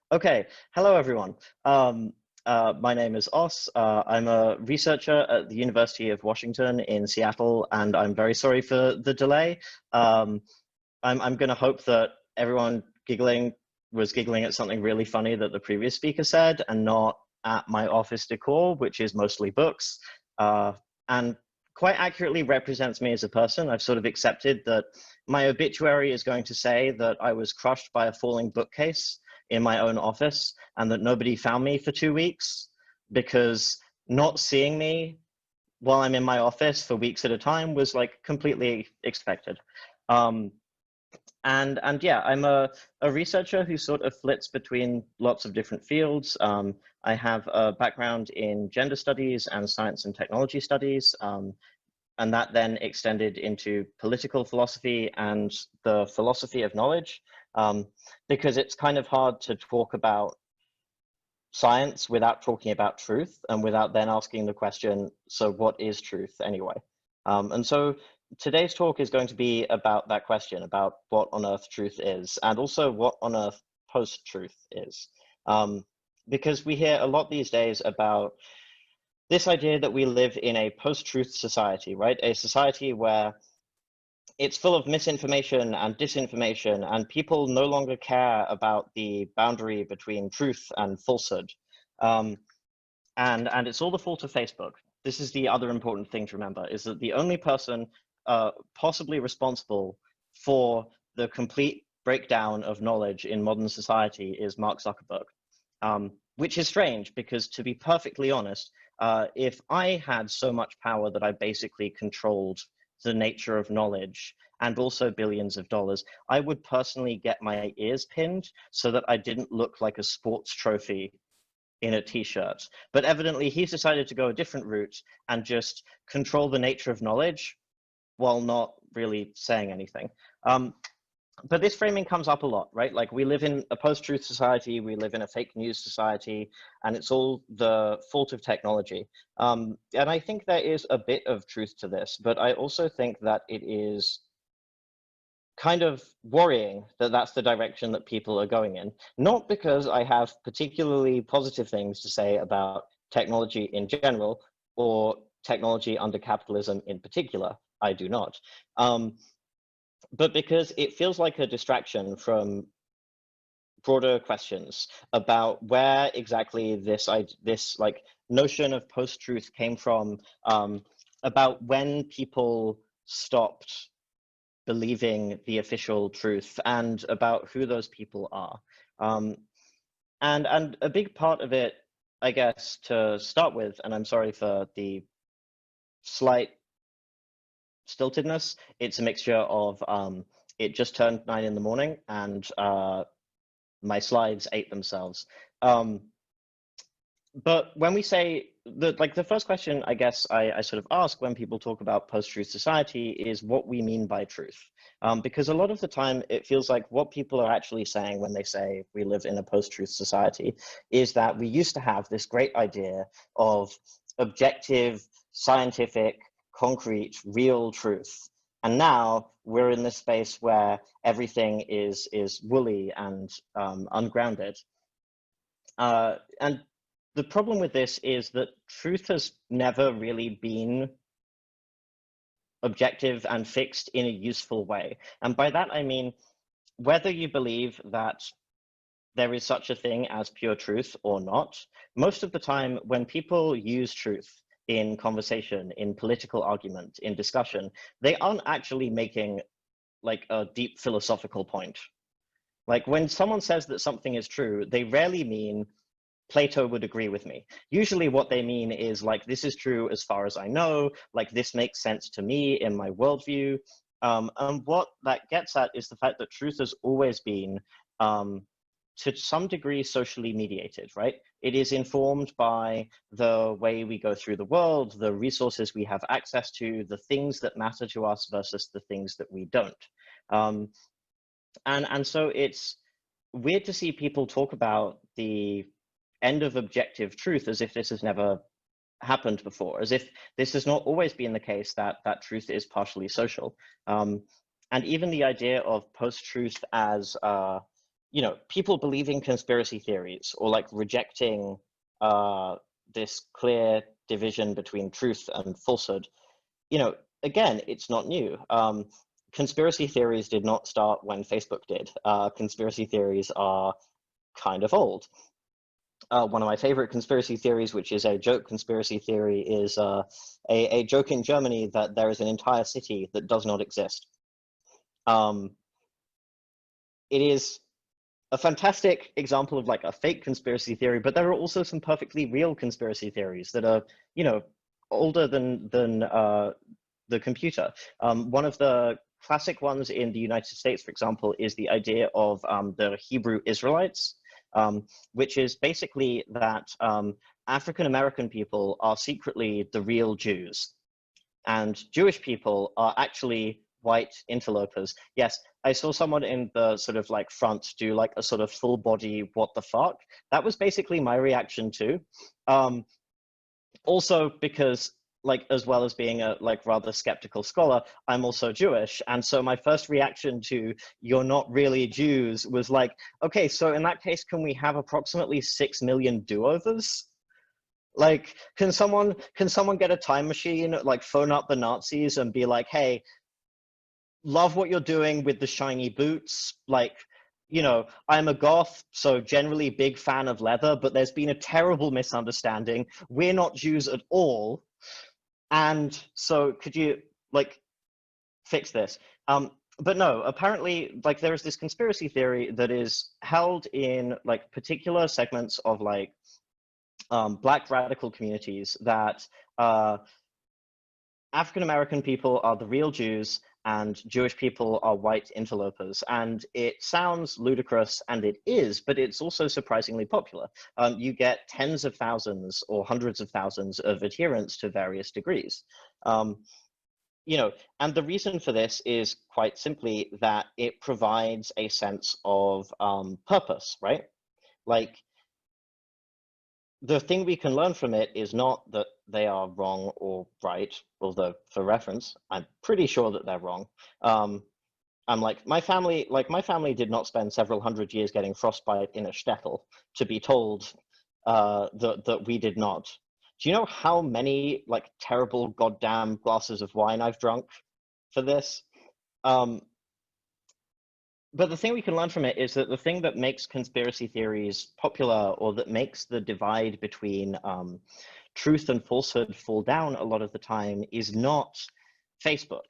Okay, hello everyone. My name is Os. I'm a researcher at the University of Washington in Seattle, and I'm very sorry for the delay. Um, I'm going to hope that everyone was giggling at something really funny that the previous speaker said, and not at my office decor, which is mostly books, and quite accurately represents me as a person. I've sort of accepted that my obituary is going to say that I was crushed by a falling bookcase in my own office, and that nobody found me for 2 weeks because not seeing me while I'm in my office for weeks at a time was like completely expected. Um, and yeah, I'm a researcher who sort of flits between lots of different fields. I have a background in gender studies and science and technology studies, and that then extended into political philosophy and the philosophy of knowledge, because it's kind of hard to talk about science without talking about truth and without then asking the question, so what is truth anyway? And so today's talk is going to be about that question, about what on earth truth is, and also what on earth post-truth is. Because we hear a lot these days about this idea that we live in a post-truth society, right? A society where it's full of misinformation and disinformation, and people no longer care about the boundary between truth and falsehood. Um, and it's all the fault of Facebook. This is the other important thing to remember, is that the only person possibly responsible for the complete breakdown of knowledge in modern society is Mark Zuckerberg, which is strange because, to be perfectly honest, if I had so much power that I basically controlled the nature of knowledge and also billions of dollars, I would personally get my ears pinned so that I didn't look like a sports trophy in a t-shirt. But evidently he's decided to go a different route and just control the nature of knowledge while not really saying anything. But this framing comes up a lot, right? Like, we live in a post-truth society, we live in a fake news society, and it's all the fault of technology. And I think there is a bit of truth to this, but I also think that it is kind of worrying that that's the direction that people are going in. Not because I have particularly positive things to say about technology in general, or technology under capitalism in particular. I do not. But because it feels like a distraction from broader questions about where exactly this like notion of post-truth came from, about when people stopped believing the official truth, and about who those people are. And a big part of it, I guess, to start with, and I'm sorry for the slight stiltedness, it's a mixture of it just turned 9 in the morning, and my slides ate themselves. But when we say the first question, I guess I sort of ask when people talk about post-truth society is what we mean by truth. Because a lot of the time it feels like what people are actually saying when they say we live in a post-truth society is that we used to have this great idea of objective, scientific, concrete, real truth. And now we're in this space where everything is woolly and ungrounded. And the problem with this is that truth has never really been objective and fixed in a useful way. And by that, I mean, whether you believe that there is such a thing as pure truth or not, most of the time when people use truth in conversation, in political argument, in discussion, they aren't actually making like a deep philosophical point. Like, when someone says that something is true, they rarely mean Plato would agree with me. Usually what they mean is like, this is true as far as I know, like this makes sense to me in my worldview. And what that gets at is the fact that truth has always been, to some degree, socially mediated, right? It is informed by the way we go through the world, the resources we have access to, the things that matter to us versus the things that we don't. And so it's weird to see people talk about the end of objective truth as if this has never happened before, as if this has not always been the case, that truth is partially social. And even the idea of post-truth as, people believing conspiracy theories or like rejecting this clear division between truth and falsehood, again, it's not new. Conspiracy theories did not start when Facebook did. Conspiracy theories are kind of old. One of my favorite conspiracy theories, which is a joke conspiracy theory, is a joke in Germany that there is an entire city that does not exist. It is a fantastic example of like a fake conspiracy theory, but there are also some perfectly real conspiracy theories that are, older than the computer. One of the classic ones in the United States, for example, is the idea of the Hebrew Israelites, which is basically that African-American people are secretly the real Jews, and Jewish people are actually white interlopers. Yes, I saw someone in the sort of like front do like a sort of full body what the fuck. That was basically my reaction too. Also because like, as well as being a like rather skeptical scholar, I'm also Jewish. And so my first reaction to "you're not really Jews" was like, okay, so in that case, can we have approximately 6 million do-overs? Like, can someone get a time machine, like phone up the Nazis and be like, hey, love what you're doing with the shiny boots. Like, I'm a goth, so generally big fan of leather, but there's been a terrible misunderstanding. We're not Jews at all. And so could you like fix this? But no, apparently like there is this conspiracy theory that is held in like particular segments of like Black radical communities that African-American people are the real Jews and Jewish people are white interlopers. And it sounds ludicrous, and it is, but it's also surprisingly popular. You get tens of thousands or hundreds of thousands of adherents to various degrees. And the reason for this is quite simply that it provides a sense of purpose, right? Like, the thing we can learn from it is not that they are wrong or right, although for reference, I'm pretty sure that they're wrong. I'm like, my family did not spend several hundred years getting frostbite in a shtetl to be told that we did not. Do you know how many like terrible goddamn glasses of wine I've drunk for this? But the thing we can learn from it is that the thing that makes conspiracy theories popular, or that makes the divide between truth and falsehood fall down a lot of the time, is not Facebook.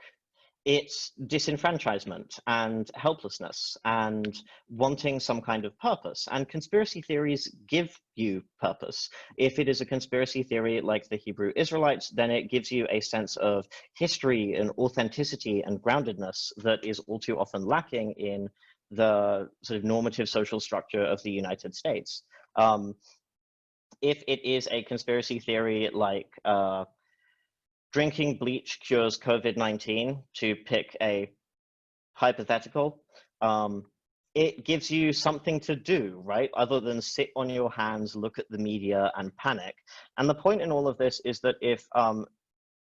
It's disenfranchisement and helplessness and wanting some kind of purpose. And conspiracy theories give you purpose. If it is a conspiracy theory like the Hebrew Israelites, then it gives you a sense of history and authenticity and groundedness that is all too often lacking in the sort of normative social structure of the United States. If it is a conspiracy theory like drinking bleach cures COVID-19, to pick a hypothetical, it gives you something to do, right? Other than sit on your hands, look at the media, and panic. And the point in all of this is that if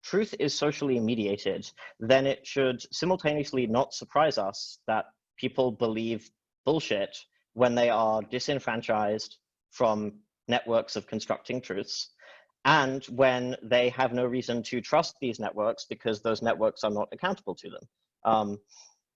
truth is socially mediated, then it should simultaneously not surprise us that people believe bullshit when they are disenfranchised from networks of constructing truths, and when they have no reason to trust these networks because those networks are not accountable to them.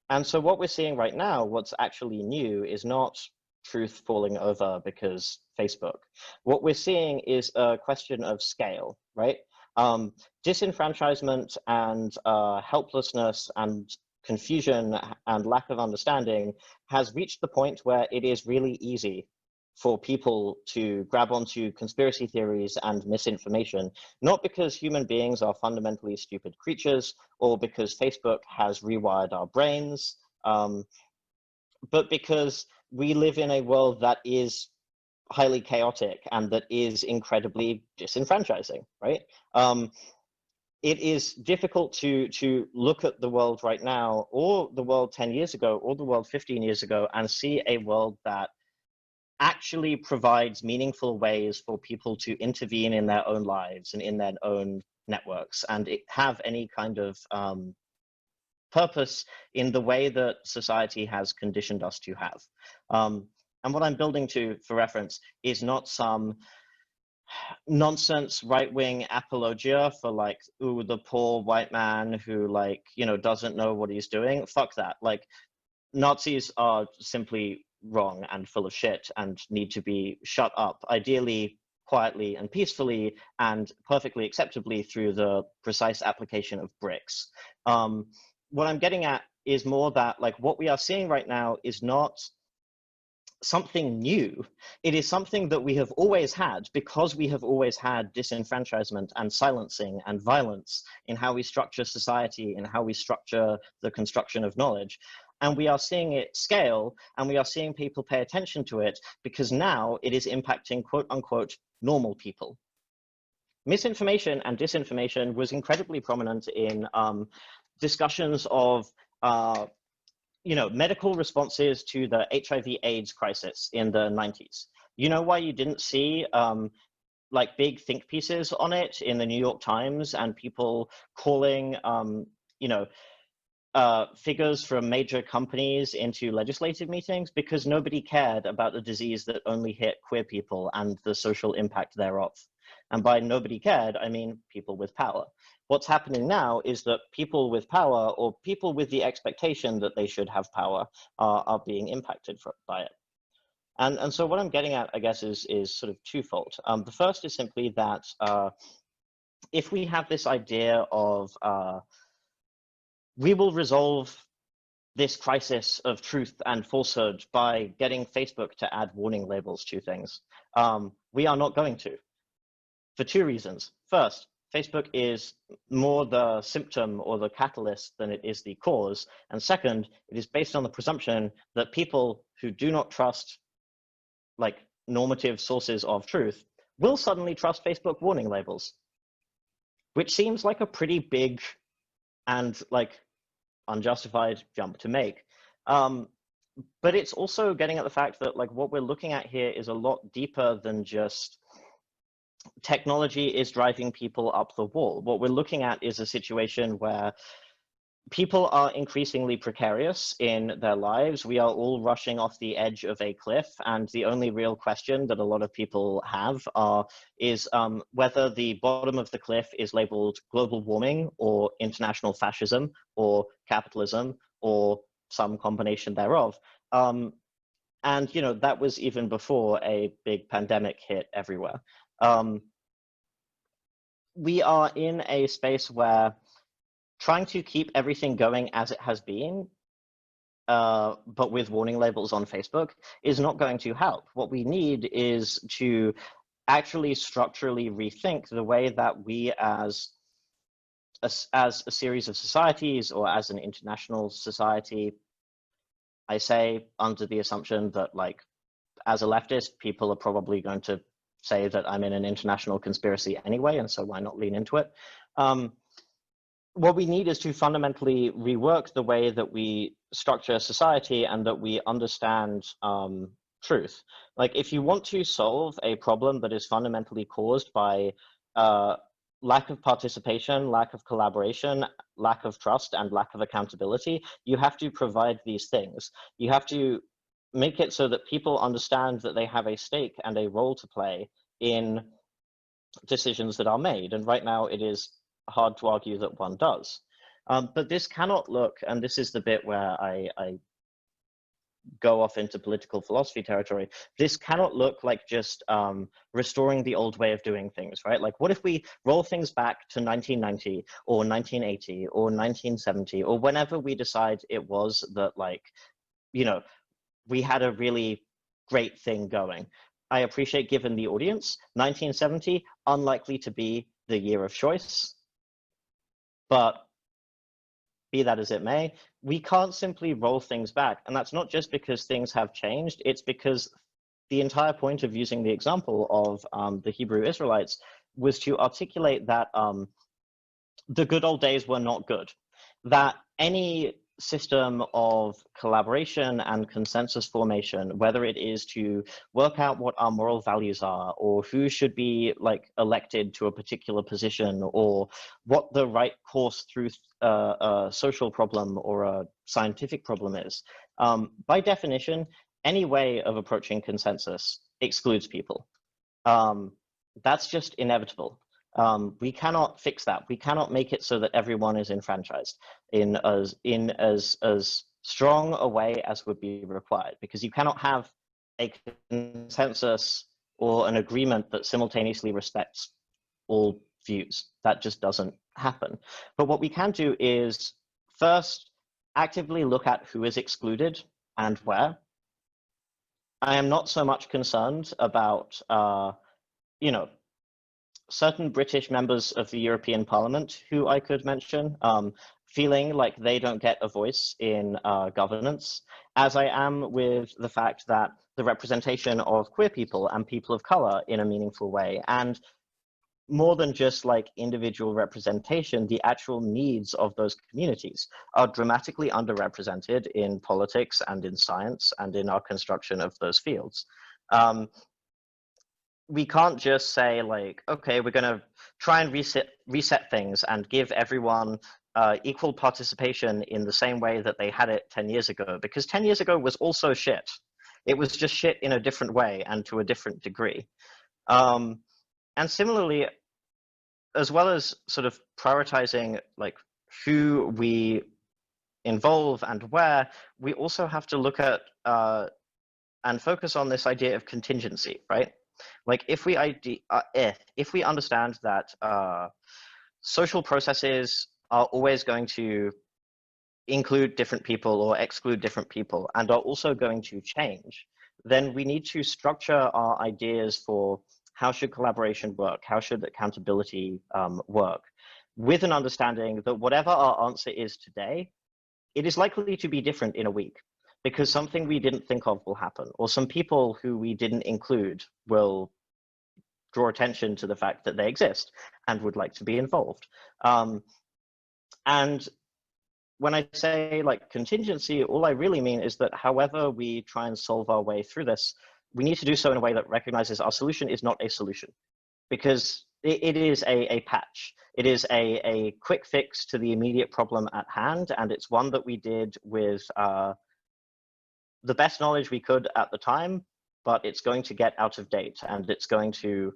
And so what we're seeing right now, what's actually new, is not truth falling over because Facebook. What we're seeing is a question of scale, right? Disenfranchisement and helplessness and confusion and lack of understanding has reached the point where it is really easy for people to grab onto conspiracy theories and misinformation, not because human beings are fundamentally stupid creatures or because Facebook has rewired our brains, but because we live in a world that is highly chaotic and that is incredibly disenfranchising, right? It is difficult to look at the world right now, or the world 10 years ago, or the world 15 years ago, and see a world that actually provides meaningful ways for people to intervene in their own lives and in their own networks, and have any kind of purpose in the way that society has conditioned us to have. And what I'm building to, for reference, is not some nonsense right-wing apologia for like, ooh, the poor white man who like, you know, doesn't know what he's doing. Fuck that. Like, Nazis are simply wrong and full of shit and need to be shut up, ideally quietly and peacefully and perfectly acceptably through the precise application of bricks. What I'm getting at is more that like what we are seeing right now is not something new. It is something that we have always had, because we have always had disenfranchisement and silencing and violence in how we structure society and how we structure the construction of knowledge. And we are seeing it scale, and we are seeing people pay attention to it because now it is impacting quote unquote normal people. Misinformation and disinformation was incredibly prominent in discussions of you know, medical responses to the HIV/AIDS crisis in the 90s. You know why you didn't see like big think pieces on it in the New York Times and people calling, you know, figures from major companies into legislative meetings? Because nobody cared about a disease that only hit queer people and the social impact thereof. And by nobody cared, I mean people with power. What's happening now is that people with power, or people with the expectation that they should have power, are being impacted by it. And so what I'm getting at, I guess, is sort of twofold. The first is simply that if we have this idea of we will resolve this crisis of truth and falsehood by getting Facebook to add warning labels to things, we are not going to, for two reasons. First, Facebook is more the symptom or the catalyst than it is the cause. And second, it is based on the presumption that people who do not trust like normative sources of truth will suddenly trust Facebook warning labels, which seems like a pretty big and like unjustified jump to make. But it's also getting at the fact that like what we're looking at here is a lot deeper than just technology is driving people up the wall. What we're looking at is a situation where people are increasingly precarious in their lives. We are all rushing off the edge of a cliff, and the only real question that a lot of people have is whether the bottom of the cliff is labeled global warming or international fascism or capitalism or some combination thereof. And you know, that was even before a big pandemic hit everywhere. We are in a space where trying to keep everything going as it has been, but with warning labels on Facebook, is not going to help. What we need is to actually structurally rethink the way that we as a series of societies, or as an international society, I say under the assumption that like as a leftist, people are probably going to say that I'm in an international conspiracy anyway, and so why not lean into it? What we need is to fundamentally rework the way that we structure society and that we understand truth. Like, if you want to solve a problem that is fundamentally caused by lack of participation, lack of collaboration, lack of trust, and lack of accountability, you have to provide these things. You have to make it so that people understand that they have a stake and a role to play in decisions that are made. And right now it is hard to argue that one does. But this cannot look, and this is the bit where I go off into political philosophy territory, this cannot look like just restoring the old way of doing things, right? Like, what if we roll things back to 1990 or 1980 or 1970, or whenever we decide it was that, like, you know, we had a really great thing going. I appreciate, given the audience, 1970, unlikely to be the year of choice, but be that as it may, we can't simply roll things back. And that's not just because things have changed, it's because the entire point of using the example of the Hebrew Israelites was to articulate that the good old days were not good, that any system of collaboration and consensus formation, whether it is to work out what our moral values are, or who should be like elected to a particular position, or what the right course through a social problem or a scientific problem is, by definition, any way of approaching consensus excludes people. That's just inevitable. We cannot fix that. We cannot make it so that everyone is enfranchised in as strong a way as would be required, because you cannot have a consensus or an agreement that simultaneously respects all views. That just doesn't happen. But what we can do is first actively look at who is excluded and where. I am not so much concerned about, you know, certain British members of the European Parliament who I could mention, feeling like they don't get a voice in governance, as I am with the fact that the representation of queer people and people of color in a meaningful way, and more than just like individual representation, the actual needs of those communities are dramatically underrepresented in politics and in science and in our construction of those fields. We can't just say like, okay, we're going to try and reset things and give everyone equal participation in the same way that they had it 10 years ago, because 10 years ago was also shit. It was just shit in a different way and to a different degree. And similarly, as well as sort of prioritizing like who we involve and where, we also have to look at and focus on this idea of contingency, right? Like if we understand that social processes are always going to include different people or exclude different people and are also going to change, then we need to structure our ideas for how should collaboration work, how should accountability work, with an understanding that whatever our answer is today, it is likely to be different in a week, because something we didn't think of will happen, or some people who we didn't include will draw attention to the fact that they exist and would like to be involved. And when I say like contingency, all I really mean is that however we try and solve our way through this, we need to do so in a way that recognizes our solution is not a solution, because it is a patch. It is a quick fix to the immediate problem at hand, and it's one that we did with the best knowledge we could at the time, but it's going to get out of date and it's going to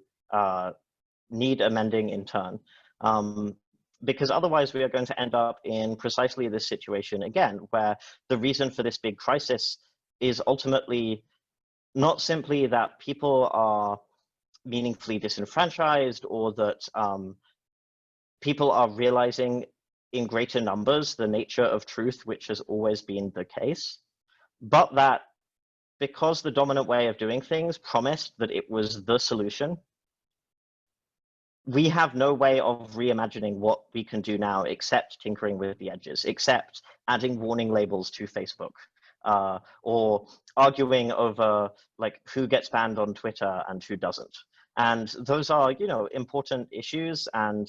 need amending in turn. Because otherwise we are going to end up in precisely this situation again, where the reason for this big crisis is ultimately not simply that people are meaningfully disenfranchised, or that people are realizing in greater numbers the nature of truth, which has always been the case, but that because the dominant way of doing things promised that it was the solution, we have no way of reimagining what we can do now except tinkering with the edges, except adding warning labels to Facebook, or arguing over like who gets banned on Twitter and who doesn't. And those are, you know, important issues, and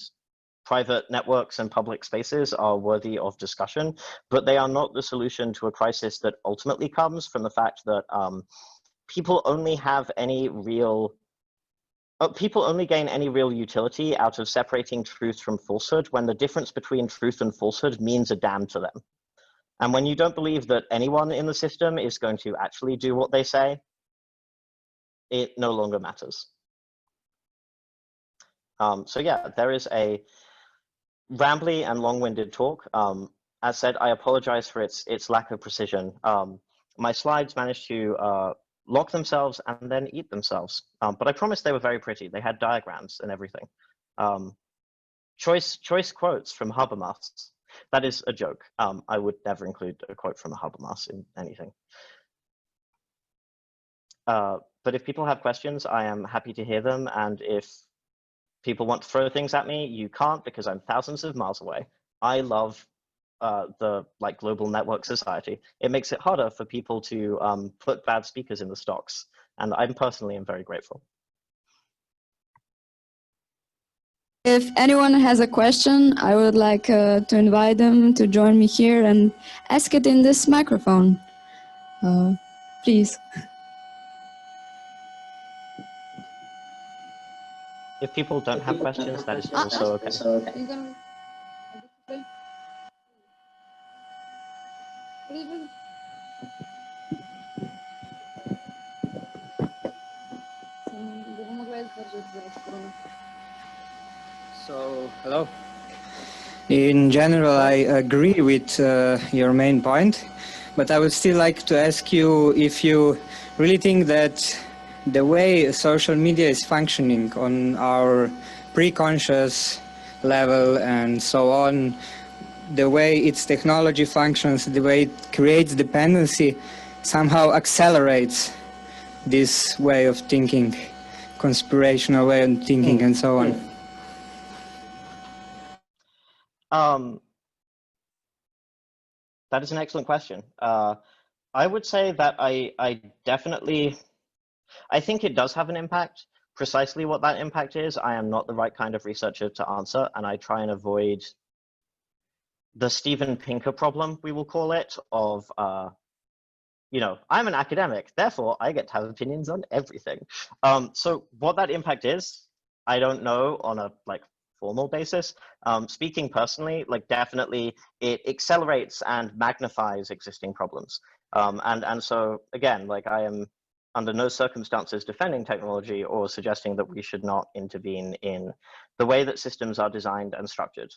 private networks and public spaces are worthy of discussion, but they are not the solution to a crisis that ultimately comes from the fact that people only gain any real utility out of separating truth from falsehood when the difference between truth and falsehood means a damn to them. And when you don't believe that anyone in the system is going to actually do what they say, it no longer matters. So yeah, there is a rambly and long-winded talk. As said, I apologize for its lack of precision. My slides managed to lock themselves and then eat themselves, but I promised they were very pretty. They had diagrams and everything. Choice quotes from Habermas. That is a joke. I would never include a quote from Habermas in anything. But if people have questions, I am happy to hear them. And if people want to throw things at me, you can't, because I'm thousands of miles away. I love the global network society. It makes it harder for people to put bad speakers in the stocks. And I personally am very grateful. if anyone has a question, I would like to invite them to join me here and ask it in this microphone. Please. If people don't have questions, that is also okay. So, hello. In general, I agree with your main point, but I would still like to ask you if you really think that the way social media is functioning on our pre-conscious level and so on, the way its technology functions, the way it creates dependency, somehow accelerates this way of thinking, conspirational way of thinking and so on. That is an excellent question. I would say that I definitely, I think it does have an impact. Precisely what that impact is, I am not the right kind of researcher to answer, and I try and avoid the Steven Pinker problem, we will call it, of, you know, I'm an academic, therefore I get to have opinions on everything. So what that impact is, I don't know on a formal basis. Speaking personally, definitely it accelerates and magnifies existing problems. And so again, I am under no circumstances defending technology or suggesting that we should not intervene in the way that systems are designed and structured.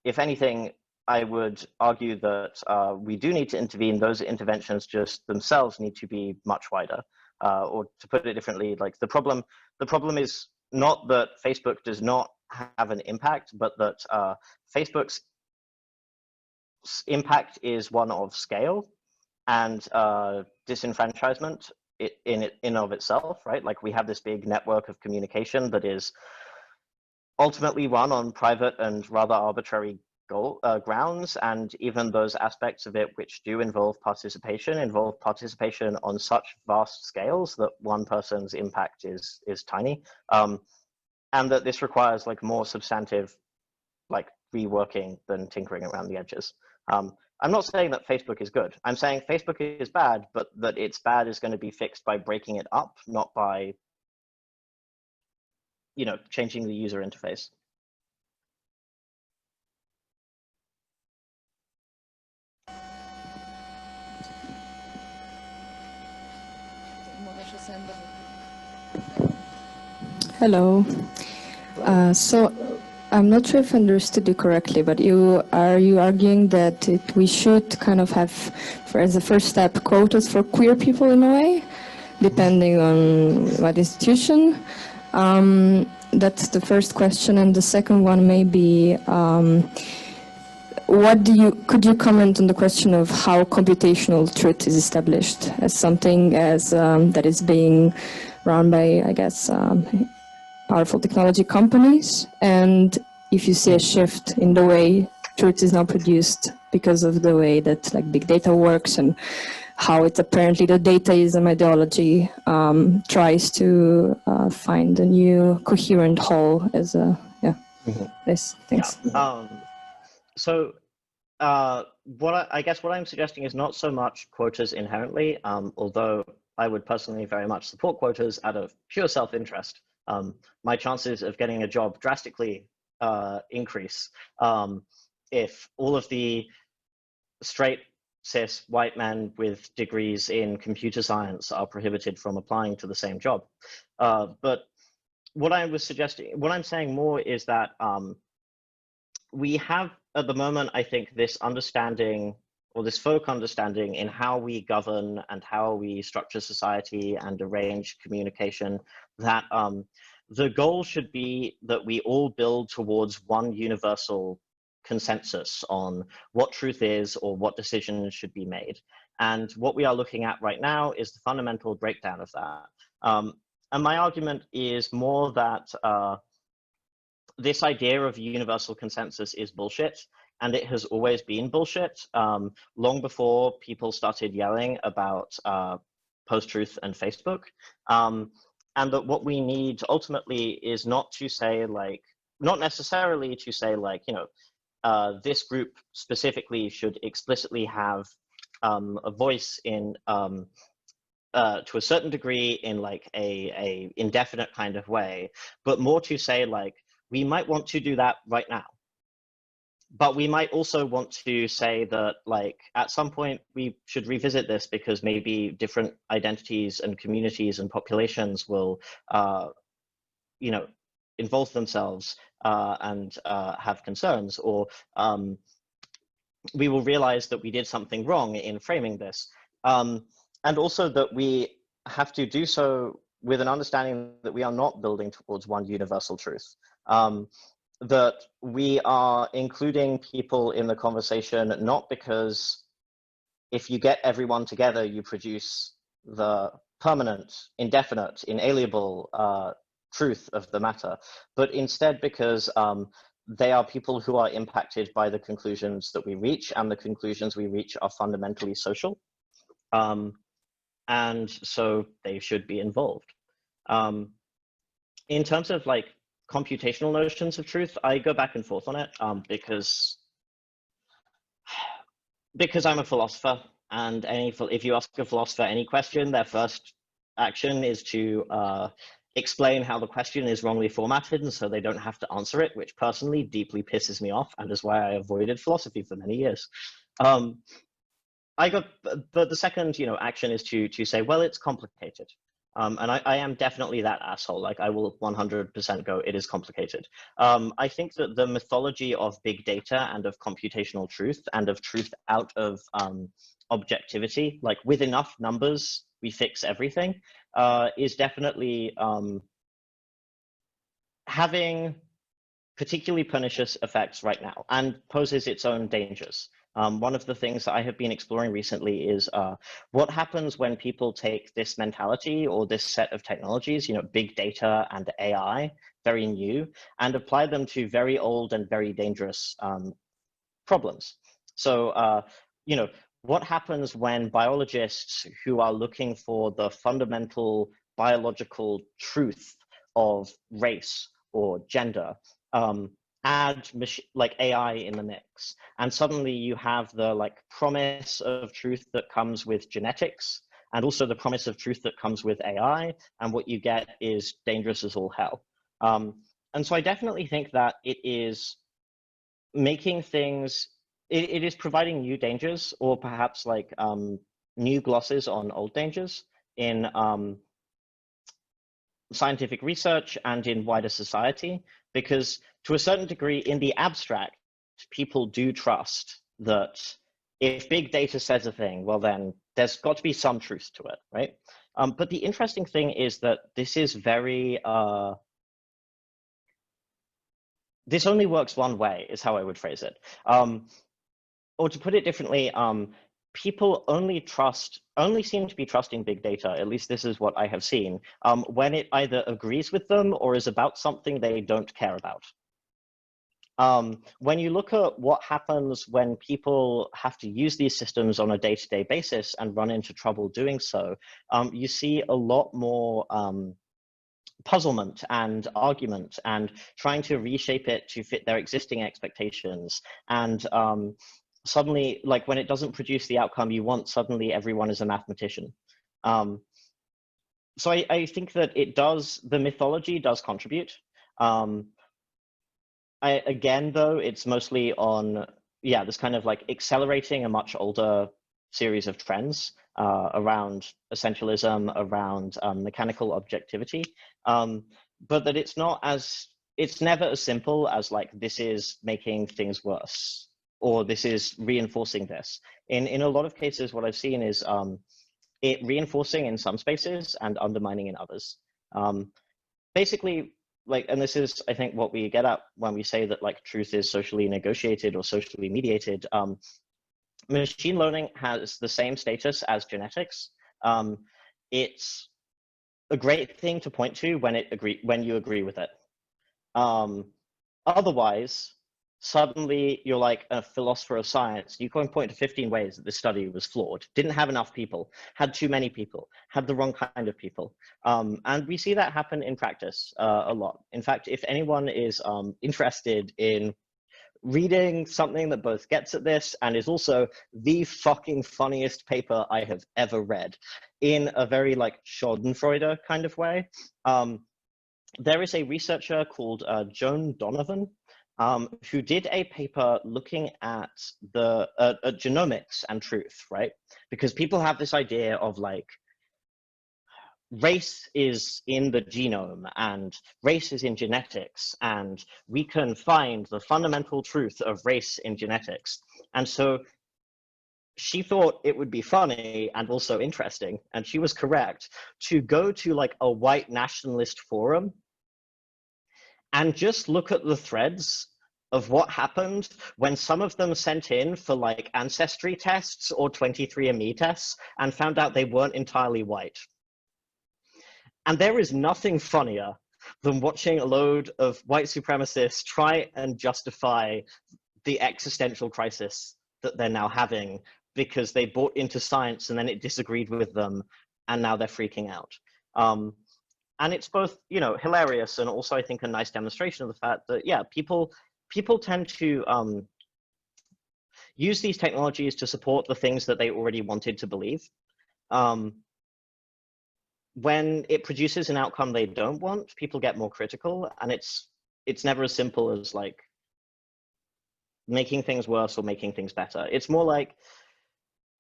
If anything, I would argue that we do need to intervene. Those interventions just themselves need to be much wider. Or to put it differently, the problem is not that Facebook does not have an impact, but that Facebook's impact is one of scale and disenfranchisement in of itself, right? We have this big network of communication that is ultimately run on private and rather arbitrary grounds, and even those aspects of it which do involve participation on such vast scales that one person's impact is tiny, and that this requires more substantive reworking than tinkering around the edges. I'm not saying that Facebook is good. I'm saying Facebook is bad, but that its bad is going to be fixed by breaking it up, not by changing the user interface. Hello. So I'm not sure if I understood you correctly, but are you arguing that we should kind of have, as a first step, quotas for queer people in a way, depending on what institution? That's the first question, and the second one may be, could you comment on the question of how computational truth is established as something as that is being run by, I guess, powerful technology companies, and if you see a shift in the way truth is now produced because of the way that big data works and how it's apparently the dataism ideology tries to find a new coherent whole as a this thanks. So I guess what I'm suggesting is not so much quotas inherently, although I would personally very much support quotas out of pure self-interest. My chances of getting a job drastically increase if all of the straight cis white men with degrees in computer science are prohibited from applying to the same job. But what I'm saying more is that we have at the moment, I think, this understanding, or this folk understanding, in how we govern and how we structure society and arrange communication, that the goal should be that we all build towards one universal consensus on what truth is or what decisions should be made. And what we are looking at right now is the fundamental breakdown of that. And my argument is more that this idea of universal consensus is bullshit, and it has always been bullshit, long before people started yelling about post-truth and Facebook. And that what we need ultimately is not to say not necessarily to say like, this group specifically should explicitly have a voice in to a certain degree in like a indefinite kind of way, but more to say like, we might want to do that right now. But we might also want to say that like at some point we should revisit this because maybe different identities and communities and populations will, involve themselves and have concerns, or we will realize that we did something wrong in framing this. And also that we have to do so with an understanding that we are not building towards one universal truth. That we are including people in the conversation, not because if you get everyone together, you produce the permanent, indefinite, inalienable truth of the matter, but instead because they are people who are impacted by the conclusions that we reach, and the conclusions we reach are fundamentally social. And so they should be involved. In terms of like computational notions of truth, I go back and forth on it because I'm a philosopher, and if you ask a philosopher any question, their first action is to explain how the question is wrongly formatted, and so they don't have to answer it, which personally deeply pisses me off, and is why I avoided philosophy for many years. But the second, action is to say, well, it's complicated. And I am definitely that asshole. Like, I will 100% go, it is complicated. I think that the mythology of big data and of computational truth and of truth out of objectivity, like with enough numbers, we fix everything, is definitely having particularly pernicious effects right now and poses its own dangers. One of the things that I have been exploring recently is what happens when people take this mentality or this set of technologies, big data and AI, very new, and apply them to very old and very dangerous problems. So, what happens when biologists who are looking for the fundamental biological truth of race or gender add like AI in the mix, and suddenly you have the like promise of truth that comes with genetics, and also the promise of truth that comes with AI, and what you get is dangerous as all hell. And so I definitely think that it is making things, it is providing new dangers, or perhaps like new glosses on old dangers in scientific research and in wider society, because to a certain degree, in the abstract, people do trust that if big data says a thing, well, then there's got to be some truth to it, right? But the interesting thing is that this is very, this only works one way, is how I would phrase it. Or to put it differently, people only seem to be trusting big data, at least this is what I have seen, when it either agrees with them or is about something they don't care about. When you look at what happens when people have to use these systems on a day-to-day basis and run into trouble doing so, you see a lot more puzzlement and argument and trying to reshape it to fit their existing expectations. And suddenly, like when it doesn't produce the outcome you want, suddenly everyone is a mathematician. So I think that the mythology does contribute. Again, though, it's mostly on, this kind of like accelerating a much older series of trends around essentialism, around mechanical objectivity, but that it's never as simple as like, this is making things worse, or this is reinforcing this. In a lot of cases, what I've seen is it reinforcing in some spaces and undermining in others. Basically, like, and this is, I think, what we get at when we say that like truth is socially negotiated or socially mediated. Machine learning has the same status as genetics. It's a great thing to point to when you agree with it. Otherwise, suddenly you're like a philosopher of science. You can point to 15 ways that this study was flawed, didn't have enough people, had too many people, had the wrong kind of people. And we see that happen in practice a lot. In fact, if anyone is interested in reading something that both gets at this and is also the fucking funniest paper I have ever read in a very like Schadenfreude kind of way, there is a researcher called Joan Donovan, who did a paper looking at the genomics and truth, right? Because people have this idea of like, race is in the genome and race is in genetics, and we can find the fundamental truth of race in genetics. And so she thought it would be funny and also interesting, and she was correct, to go to like a white nationalist forum and just look at the threads of what happened when some of them sent in for like ancestry tests or 23andMe tests and found out they weren't entirely white. And there is nothing funnier than watching a load of white supremacists try and justify the existential crisis that they're now having because they bought into science and then it disagreed with them and now they're freaking out. And it's both, you know, hilarious and also I think a nice demonstration of the fact that, yeah, people tend to use these technologies to support the things that they already wanted to believe. When it produces an outcome they don't want, people get more critical, and it's never as simple as like making things worse or making things better. It's more like,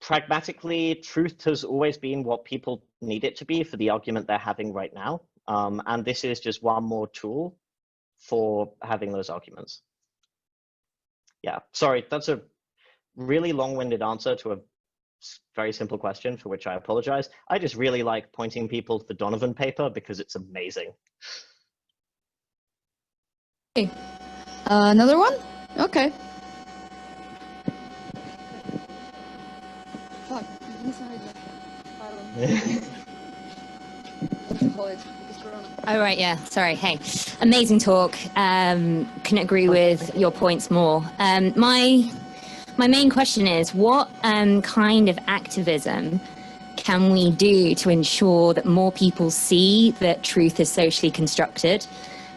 pragmatically, truth has always been what people need it to be for the argument they're having right now. And this is just one more tool for having those arguments. Yeah, sorry, that's a really long-winded answer to a very simple question for which I apologize. I just really like pointing people to the Donovan paper because it's amazing. Okay. Another one? Okay. Fuck. Oh, right, yeah, sorry, hey. Amazing talk. Couldn't agree with your points more. My main question is, what kind of activism can we do to ensure that more people see that truth is socially constructed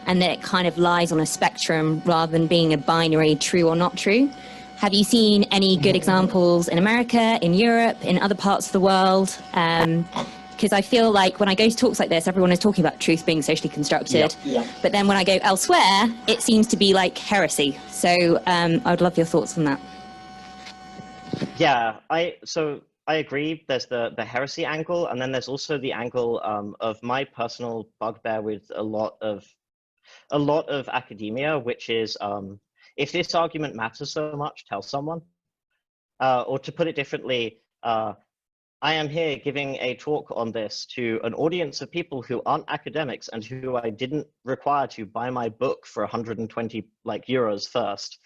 and that it kind of lies on a spectrum rather than being a binary true or not true? Have you seen any good examples in America, in Europe, in other parts of the world? Because I feel like when I go to talks like this, everyone is talking about truth being socially constructed. Yeah. But then when I go elsewhere, it seems to be like heresy. So I would love your thoughts on that. Yeah, I agree. There's the heresy angle, and then there's also the angle of my personal bugbear with a lot of academia, which is if this argument matters so much, tell someone. Or to put it differently, I am here giving a talk on this to an audience of people who aren't academics and who I didn't require to buy my book for 120 like euros first.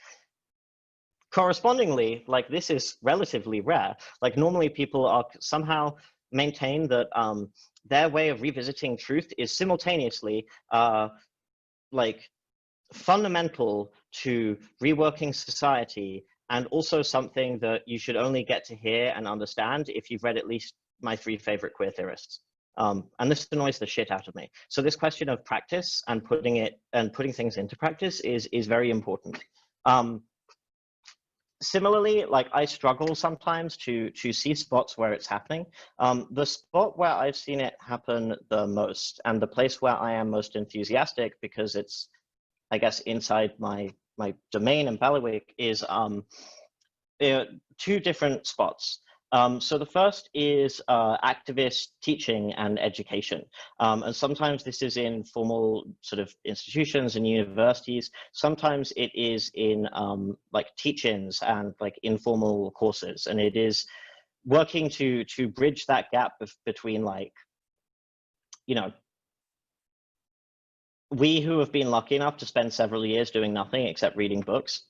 Correspondingly, like, this is relatively rare. Like, normally people are somehow maintain that their way of revisiting truth is simultaneously like fundamental to reworking society, and also something that you should only get to hear and understand if you've read at least my 3 favorite queer theorists. And this annoys the shit out of me. So this question of practice and putting things into practice is very important. Similarly, like, I struggle sometimes to see spots where it's happening. The spot where I've seen it happen the most, and the place where I am most enthusiastic because it's, I guess, inside my domain and bailiwick, is 2 different spots. So the first is activist teaching and education. And sometimes this is in formal sort of institutions and universities. Sometimes it is in like teach-ins and like informal courses. And it is working to bridge that gap between, like, you know, we who have been lucky enough to spend several years doing nothing except reading books,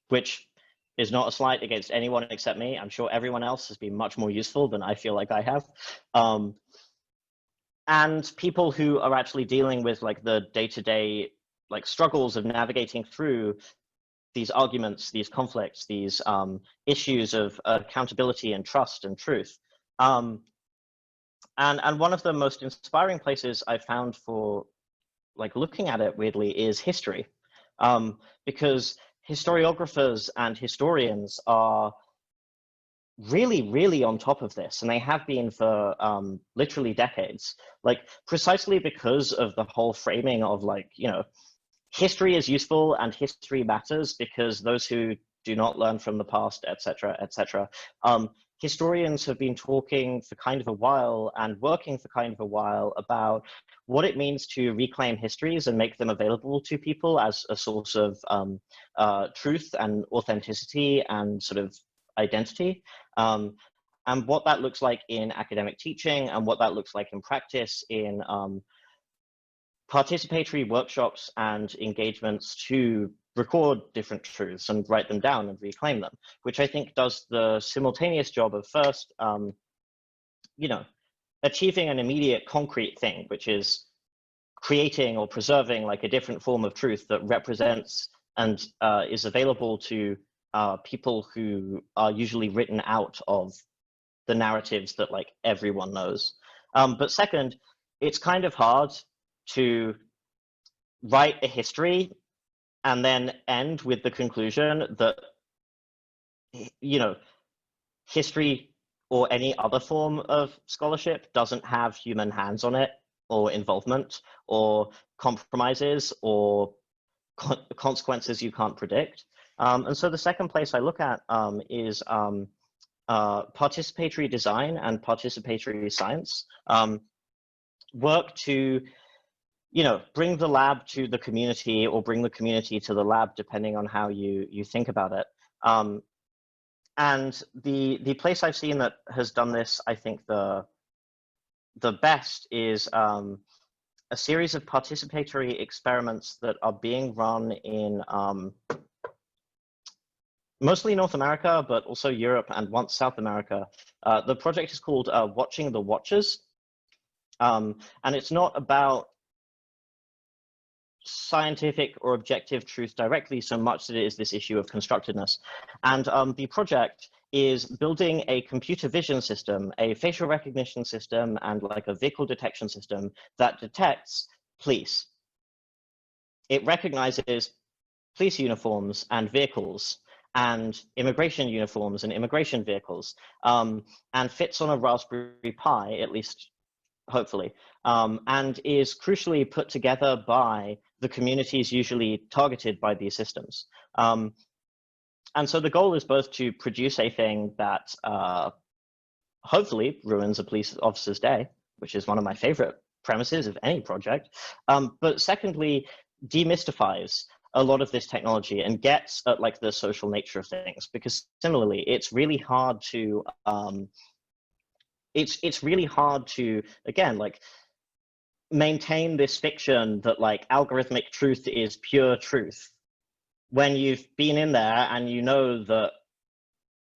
which is not a slight against anyone except me. I'm sure everyone else has been much more useful than I feel like I have. And people who are actually dealing with, like, the day-to-day, like, struggles of navigating through these arguments, these conflicts, these issues of accountability and trust and truth. And one of the most inspiring places I found for like looking at it weirdly is history, because historiographers and historians are really on top of this, and they have been for literally decades, like precisely because of the whole framing of like, you know, history is useful and history matters because those who do not learn from the past, etc., etc. Historians have been talking for kind of a while and working for kind of a while about what it means to reclaim histories and make them available to people as a source of truth and authenticity and sort of identity. And what that looks like in academic teaching and what that looks like in practice in participatory workshops and engagements to record different truths and write them down and reclaim them, which I think does the simultaneous job of first, you know, achieving an immediate concrete thing, which is creating or preserving like a different form of truth that represents and is available to people who are usually written out of the narratives that like everyone knows. But second, it's kind of hard to write a history and then end with the conclusion that, you know, history or any other form of scholarship doesn't have human hands on it or involvement or compromises or consequences you can't predict. And so the second place I look at is participatory design and participatory science. Work to, you know, bring the lab to the community or bring the community to the lab, depending on how you think about it. And the place I've seen that has done this, I think the best is a series of participatory experiments that are being run in mostly North America, but also Europe and once South America. The project is called Watching the Watchers. And it's not about scientific or objective truth directly so much that it is this issue of constructedness. And the project is building a computer vision system, a facial recognition system, and like a vehicle detection system that detects police. It recognizes police uniforms and vehicles and immigration uniforms and immigration vehicles, and fits on a Raspberry Pi, at least hopefully, and is crucially put together by the communities usually targeted by these systems. And so the goal is both to produce a thing that hopefully ruins a police officer's day, which is one of my favorite premises of any project, but secondly, demystifies a lot of this technology and gets at like the social nature of things, because similarly, it's really hard to it's really hard to, again, like maintain this fiction that like algorithmic truth is pure truth when you've been in there and you know that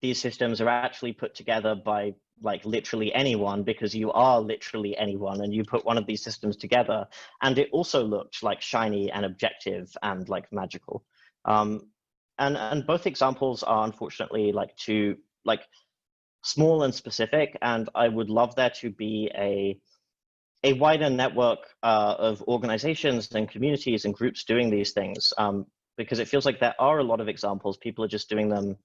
these systems are actually put together by like literally anyone, because you are literally anyone, and you put one of these systems together and it also looked like shiny and objective and like magical. And both examples are unfortunately like too like small and specific, and I would love there to be a wider network of organizations and communities and groups doing these things, because it feels like there are a lot of examples. People are just doing them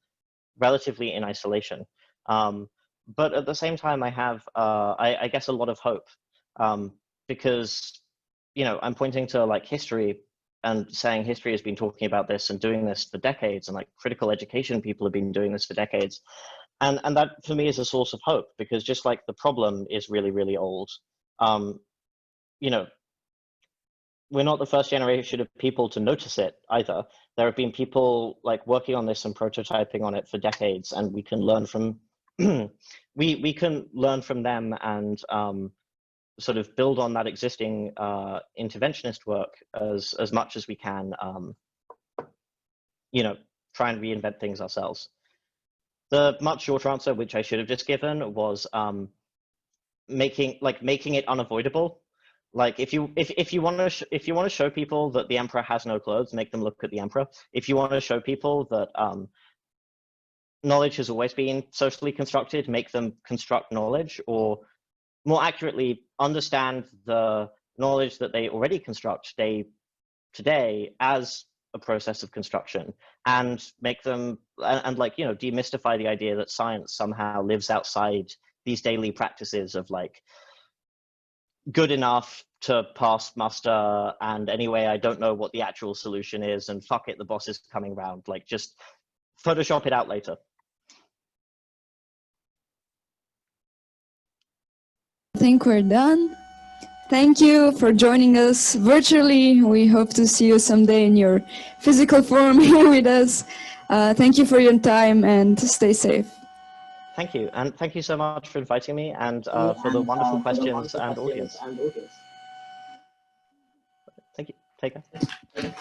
relatively in isolation. But at the same time, I have, I guess, a lot of hope, because, you know, I'm pointing to like history and saying history has been talking about this and doing this for decades, and like critical education people have been doing this for decades. And that for me is a source of hope, because just like the problem is really old, you know, we're not the first generation of people to notice it either. There have been people like working on this and prototyping on it for decades, and we can learn from we can learn from them and sort of build on that existing interventionist work as much as we can, you know, try and reinvent things ourselves. The much shorter answer, which I should have just given, was making it unavoidable. Like if you want to show people that the emperor has no clothes, make them look at the emperor. If you want to show people that knowledge has always been socially constructed, make them construct knowledge, or more accurately, understand the knowledge that they already construct today as a process of construction, and make them, and like, you know, demystify the idea that science somehow lives outside these daily practices of like good enough to pass muster, and anyway, I don't know what the actual solution is, and fuck it, the boss is coming around. Like, just Photoshop it out later. I think we're done. Thank you for joining us virtually. We hope to see you someday in your physical form here with us. Thank you for your time and stay safe. Thank you, and thank you so much for inviting me, and for the wonderful questions and audience. Thank you. Take care.